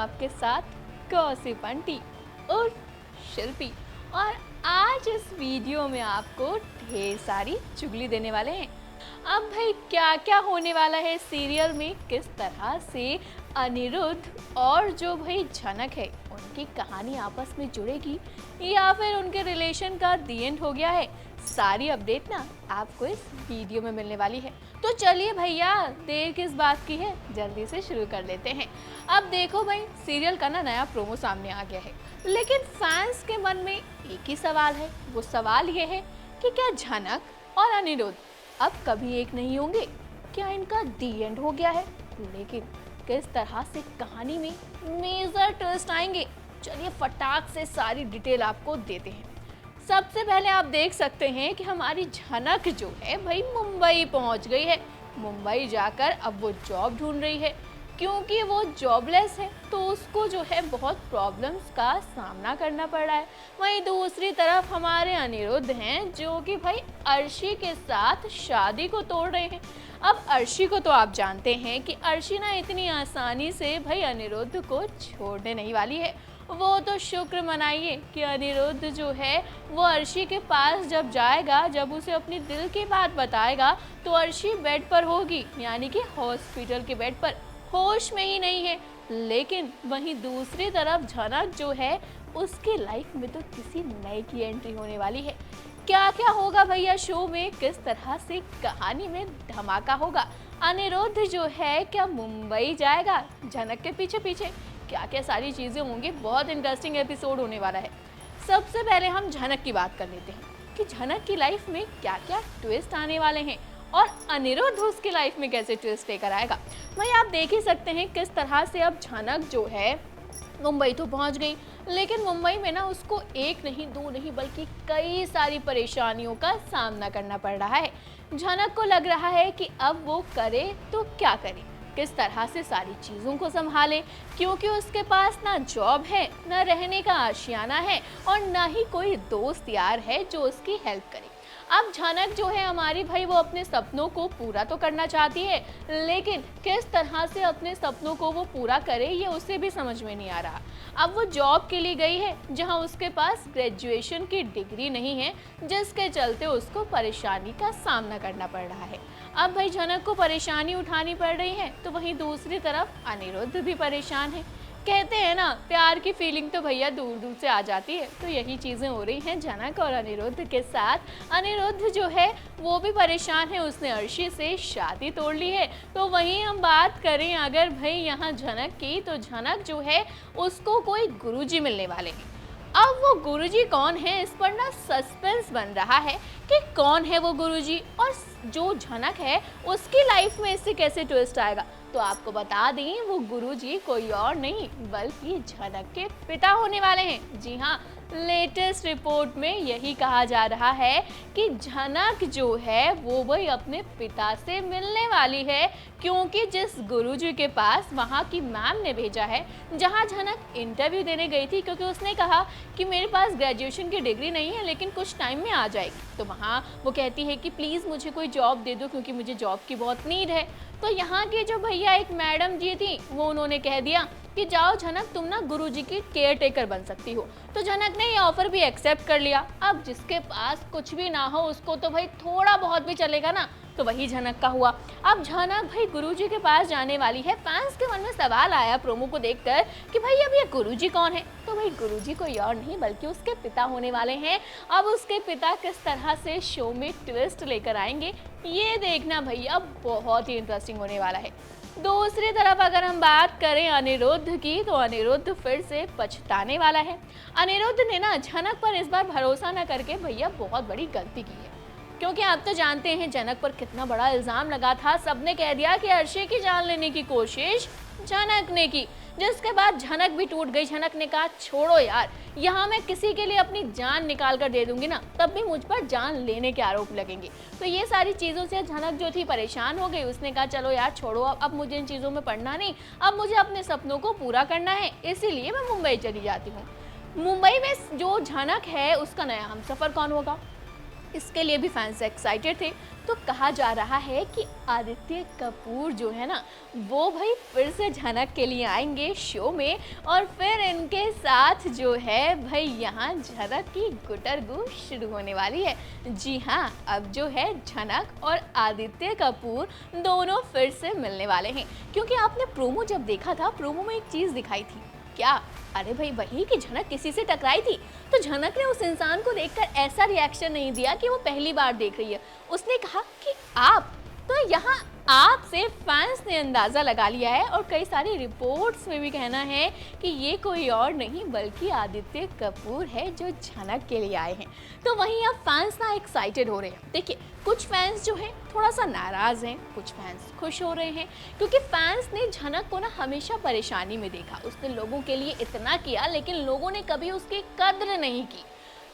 आपके साथ gossip aunty और शिल्पी। और आज इस वीडियो में आपको ढेर सारी चुगली देने वाले हैं। अब भाई क्या क्या होने वाला है सीरियल में, किस तरह से अनिरुद्ध और जो भाई झनक है उनकी कहानी आपस में जुड़ेगी या फिर उनके रिलेशन का दी एंड हो गया है, सारी अपडेट ना आपको इस वीडियो में मिलने वाली है। तो चलिए भैया, देर किस बात की है, जल्दी से शुरू कर लेते हैं। अब देखो भाई, सीरियल का ना नया प्रोमो सामने आ गया है, लेकिन फैंस के मन में एक ही सवाल है। वो सवाल ये है कि क्या झनक और अनिरुद्ध अब कभी एक नहीं होंगे? क्या इनका दी एंड हो गया है? लेकिन किस तरह से कहानी में मेजर ट्विस्ट आएंगे, चलिए फटाक से सारी डिटेल आपको देते हैं। सबसे पहले आप देख सकते हैं कि हमारी झनक जो है भाई मुंबई पहुंच गई है। मुंबई जाकर अब वो जॉब ढूंढ रही है, क्योंकि वो जॉबलेस है तो उसको जो है बहुत प्रॉब्लम्स का सामना करना पड़ रहा है। वहीं दूसरी तरफ हमारे अनिरुद्ध हैं जो कि भाई अर्शी के साथ शादी को तोड़ रहे हैं। अब अर्शी को तो आप जानते हैं कि अर्शी ना इतनी आसानी से भाई अनिरुद्ध को छोड़ने नहीं वाली है। वो तो शुक्र मनाइए कि अनिरुद्ध जो है वो अर्शी के पास जब जाएगा, जब उसे अपनी दिल की बात बताएगा, तो अर्शी बेड पर होगी, यानी कि हॉस्पिटल के बेड पर, होश में ही नहीं है। लेकिन वहीं दूसरी तरफ झनक जो है उसकी लाइफ में तो किसी नए की एंट्री होने वाली है। क्या क्या होगा भैया शो में, किस तरह से कहानी में धमाका होगा? अनिरुद्ध जो है क्या मुंबई जाएगा झनक के पीछे पीछे? क्या क्या सारी चीज़ें होंगी, बहुत इंटरेस्टिंग एपिसोड होने वाला है। सबसे पहले हम झनक की बात कर लेते हैं कि झनक की लाइफ में क्या क्या ट्विस्ट आने वाले हैं और अनिरुद्ध उसकी लाइफ में कैसे ट्विस्ट लेकर आएगा। भाई आप देख ही सकते हैं किस तरह से अब झनक जो है मुंबई तो पहुंच गई, लेकिन मुंबई में ना उसको एक नहीं दो नहीं बल्कि कई सारी परेशानियों का सामना करना पड़ रहा है। झनक को लग रहा है कि अब वो करे तो क्या करे, किस तरह से सारी चीज़ों को संभाले, क्योंकि उसके पास ना जॉब है, ना रहने का आशियाना है और ना ही कोई दोस्त यार है जो उसकी हेल्प करे। अब झनक जो है हमारी भाई वो अपने सपनों को पूरा तो करना चाहती है, लेकिन किस तरह से अपने सपनों को वो पूरा करे ये उसे भी समझ में नहीं आ रहा। अब वो जॉब के लिए गई है जहां उसके पास ग्रेजुएशन की डिग्री नहीं है, जिसके चलते उसको परेशानी का सामना करना पड़ रहा है। अब भाई झनक को परेशानी उठानी पड़ रही है, तो वहीं दूसरी तरफ अनिरुद्ध भी परेशान है। कहते हैं ना, प्यार की फीलिंग तो भैया दूर दूर से आ जाती है, तो यही चीज़ें हो रही हैं झनक और अनिरुद्ध के साथ। अनिरुद्ध जो है वो भी परेशान है, उसने अर्शी से शादी तोड़ ली है। तो वहीं हम बात करें अगर भाई यहाँ झनक की, तो झनक जो है उसको कोई गुरुजी मिलने वाले हैं। अब वो गुरुजी कौन है, इस पर ना सस्पेंस बन रहा है कि कौन है वो गुरुजी और जो झनक है उसकी लाइफ में इससे कैसे ट्विस्ट आएगा। तो आपको बता दें, वो गुरुजी कोई और नहीं बल्कि झनक के पिता होने वाले हैं। जी हाँ, लेटेस्ट रिपोर्ट में यही कहा जा रहा है कि झनक जो है वो वही अपने पिता से मिलने वाली है, क्योंकि जिस गुरुजी के पास वहाँ की मैम ने भेजा है, जहाँ झनक इंटरव्यू देने गई थी, क्योंकि उसने कहा कि मेरे पास ग्रेजुएशन की डिग्री नहीं है लेकिन कुछ टाइम में आ जाएगी। तो वहाँ वो कहती है कि प्लीज़ मुझे कोई जॉब दे दो क्योंकि मुझे जॉब की बहुत नीड है। तो यहाँ की जो भैया एक मैडम जी थी वो उन्होंने कह दिया कि जाओ झनक, तुम ना गुरुजी की केयर टेकर बन सकती हो। तो झनक ने ये ऑफर भी एक्सेप्ट कर लिया। अब जिसके पास कुछ भी ना हो उसको तो भाई थोड़ा बहुत भी चलेगा ना, तो वही झनक का हुआ। अब झनक भाई गुरुजी के पास जाने वाली है। फैंस के मन में सवाल आया प्रोमो को देखकर कि भाई अब ये गुरुजी कौन है? तो भाई गुरुजी कोई और नहीं बल्कि उसके पिता होने वाले हैं। अब उसके पिता किस तरह से शो में ट्विस्ट लेकर आएंगे ये देखना भैया बहुत ही इंटरेस्टिंग होने वाला है। दूसरी तरफ अगर हम बात करें अनिरुद्ध की, तो अनिरुद्ध फिर से पछताने वाला है। अनिरुद्ध ने ना झनक पर इस बार भरोसा न करके भैया बहुत बड़ी गलती की है, क्योंकि आप तो जानते हैं झनक पर कितना बड़ा इल्ज़ाम लगा था। सबने कह दिया कि अर्शी की जान लेने की कोशिश झनक ने की, जिसके बाद झनक भी टूट गई। झनक ने कहा छोड़ो यार, यहाँ मैं किसी के लिए अपनी जान निकाल कर दे दूंगी ना, तब भी मुझ पर जान लेने के आरोप लगेंगे। तो ये सारी चीज़ों से झनक जो थी परेशान हो गई। उसने कहा चलो यार छोड़ो, अब मुझे इन चीज़ों में पड़ना नहीं, अब मुझे अपने सपनों को पूरा करना है, इसीलिए मैं मुंबई चली जाती हूँ। मुंबई में जो झनक है उसका नया हमसफर कौन होगा? इसके लिए भी फैंस एक्साइटेड थे। तो कहा जा रहा है कि आदित्य कपूर जो है ना, वो भाई फिर से झनक के लिए आएंगे शो में और फिर इनके साथ जो है भाई यहाँ झनक की गुटरगू शुरू होने वाली है। जी हाँ, अब जो है झनक और आदित्य कपूर दोनों फिर से मिलने वाले हैं। क्योंकि आपने प्रोमो जब देखा था, प्रोमो में एक चीज़ दिखाई थी। क्या? अरे भाई वही कि झनक किसी से टकराई थी, तो झनक ने उस इंसान को देखकर ऐसा रिएक्शन नहीं दिया कि वो पहली बार देख रही है। उसने कहा कि आप, तो यहाँ आप से फैंस ने अंदाज़ा लगा लिया है और कई सारी रिपोर्ट्स में भी कहना है कि ये कोई और नहीं बल्कि आदित्य कपूर है जो झनक के लिए आए हैं। तो वहीं अब फैंस ना एक्साइटेड हो रहे हैं। देखिए, कुछ फैंस जो हैं थोड़ा सा नाराज़ हैं, कुछ फैंस खुश हो रहे हैं, क्योंकि फैंस ने झनक को ना हमेशा परेशानी में देखा। उसने लोगों के लिए इतना किया लेकिन लोगों ने कभी उसकी कद्र नहीं की।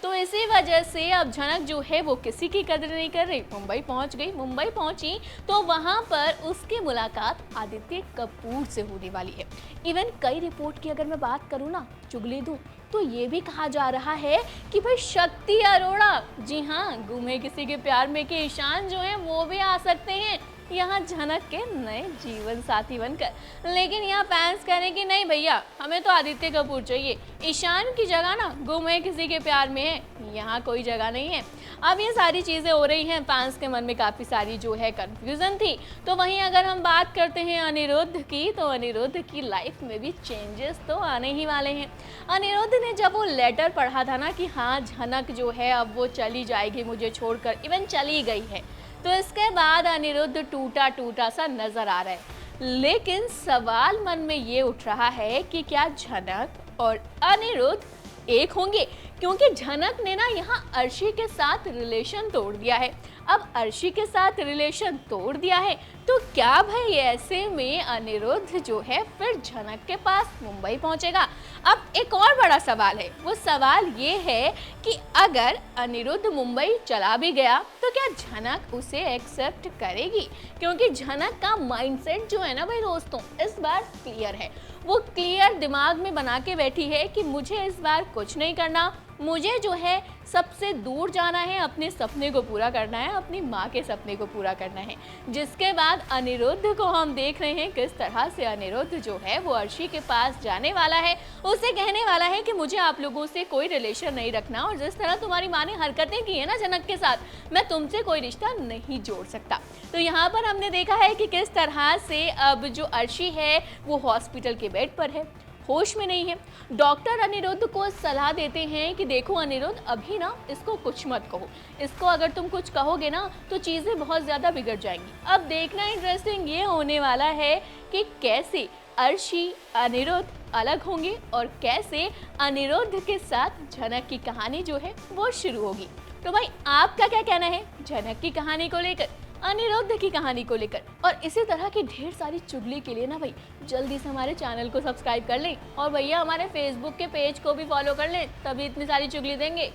तो इसी वजह से अब झनक जो है वो किसी की कदर नहीं कर रही। मुंबई पहुंच गई, मुंबई पहुंची तो वहां पर उसकी मुलाकात आदित्य कपूर से होने वाली है। इवन कई रिपोर्ट की अगर मैं बात करूं ना, चुगली दूं, तो ये भी कहा जा रहा है कि भाई शक्ति अरोड़ा, जी हाँ, गुमे किसी के प्यार में के ईशान जो है वो भी आ सकते हैं यहाँ झनक के नए जीवन साथी बनकर। लेकिन यहाँ फैंस कह रहे हैं कि नहीं भैया, हमें तो आदित्य कपूर चाहिए, ईशान की जगह ना गुमे किसी के प्यार में है, यहाँ कोई जगह नहीं है। अब ये सारी चीज़ें हो रही हैं, फैंस के मन में काफ़ी सारी जो है कन्फ्यूज़न थी। तो वहीं अगर हम बात करते हैं अनिरुद्ध की, तो अनिरुद्ध की लाइफ में भी चेंजेस तो आने ही वाले हैं। अनिरुद्ध ने जब वो लेटर पढ़ा था ना कि हाँ झनक जो है अब वो चली जाएगी मुझे छोड़कर, इवन चली गई है, तो इसके बाद अनिरुद्ध टूटा टूटा सा नजर आ रहा है। लेकिन सवाल मन में ये उठ रहा है कि क्या झनक और अनिरुद्ध एक होंगे, क्योंकि झनक ने ना यहाँ अर्शी के साथ रिलेशन तोड़ दिया है। अब अर्शी के साथ रिलेशन तोड़ दिया है तो क्या भाई ऐसे में अनिरुद्ध जो है फिर झनक के पास मुंबई पहुंचेगा? अब एक और बड़ा सवाल है, वो सवाल ये है कि अगर अनिरुद्ध मुंबई चला भी गया तो क्या झनक उसे एक्सेप्ट करेगी? क्योंकि झनक का माइंडसेट जो है ना भाई दोस्तों, इस बार क्लियर है। वो क्लियर दिमाग में बना के बैठी है कि मुझे इस बार कुछ नहीं करना, मुझे जो है सबसे दूर जाना है, अपने सपने को पूरा करना है, अपनी माँ के सपने को पूरा करना है। जिसके बाद अनिरुद्ध को हम देख रहे हैं किस तरह से अनिरुद्ध जो है वो अर्शी के पास जाने वाला है, उसे कहने वाला है कि मुझे आप लोगों से कोई रिलेशन नहीं रखना और जिस तरह तुम्हारी माँ ने हरकतें की है ना झनक के साथ, मैं तुमसे कोई रिश्ता नहीं जोड़ सकता। तो यहाँ पर हमने देखा है कि किस तरह से अब जो अर्शी है वो हॉस्पिटल के बेड पर है, होश में नहीं है। डॉक्टर अनिरुद्ध को सलाह देते हैं कि देखो अनिरुद्ध, अभी ना इसको कुछ मत कहो, इसको अगर तुम कुछ कहोगे ना तो चीज़ें बहुत ज़्यादा बिगड़ जाएंगी। अब देखना इंटरेस्टिंग ये होने वाला है कि कैसे अर्शी अनिरुद्ध अलग होंगे और कैसे अनिरुद्ध के साथ झनक की कहानी जो है वो शुरू होगी। तो भाई आपका क्या कहना है झनक की कहानी को लेकर, अनिरुद्ध की कहानी को लेकर? और इसी तरह की ढेर सारी चुगली के लिए ना भाई जल्दी से हमारे चैनल को सब्सक्राइब कर लें और भैया हमारे फेसबुक के पेज को भी फॉलो कर लें, तभी इतनी सारी चुगली देंगे।